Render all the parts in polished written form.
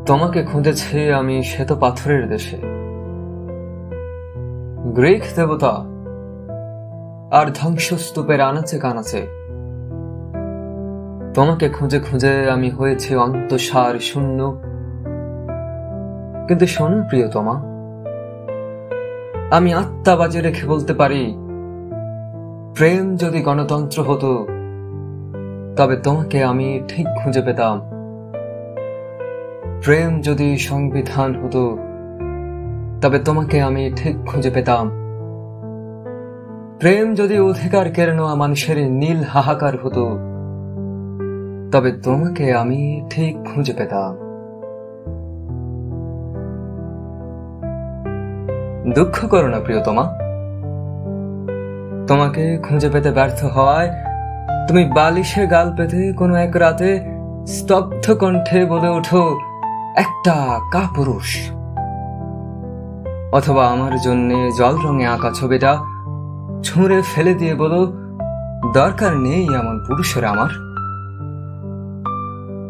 তোমাকে খুঁজেছি আমি শ্বেত পাথরের দেশে, গ্রিক দেবতা আর ধ্বংসস্তূপের আনাচে কানাচে। তোমাকে খুঁজে খুঁজে আমি হয়েছি অন্তঃসার শূন্য। কিন্তু শোনো প্রিয়তমা, আমি আত্মা বাজে রেখে বলতে পারি, প্রেম যদি গণতন্ত্র হতো তবে তোমাকে আমি ঠিক খুঁজে পেতাম। প্রেম যদি সংবিধান হতো তবে তোমাকে আমি ঠিক খুঁজে পেতাম। প্রেম যদি অধিকার কেড়ে নেওয়া মানুষের নীল হাহাকার হতো তবে তোমাকে আমি ঠিক খুঁজে পেতাম। দুঃখ করো না প্রিয়তমা, তোমাকে খুঁজে পেতে ব্যর্থ হওয়ায় তুমি বালিশে গাল পেতে কোনো এক রাতে স্তব্ধ কণ্ঠে বলে ওঠো, একটা কাপুরুষ। অথবা আমার জন্য জল রঙে আঁকা ছবিটা ছুঁড়ে ফেলে দিয়ে বলো, দরকার নেই এমন পুরুষের আমার।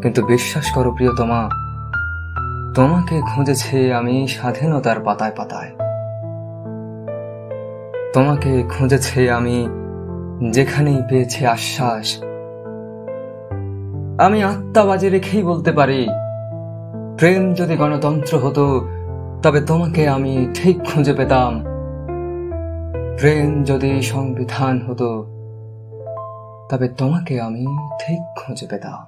কিন্তু বিশ্বাস করো প্রিয়তমা, তোমাকে খুঁজেছি আমি স্বাধীনতার পাতায় পাতায়। তোমাকে খুঁজেছি আমি যেখানেই পেয়েছি আশ্বাস। আমি আত্মা বাজে রেখেই বলতে পারি, প্রেম যদি গণতন্ত্র হতো তবে তোমাকে আমি ঠিক খুঁজে পেতাম। প্রেম যদি সংবিধান হতো তবে তোমাকে আমি ঠিক খুঁজে পেতাম।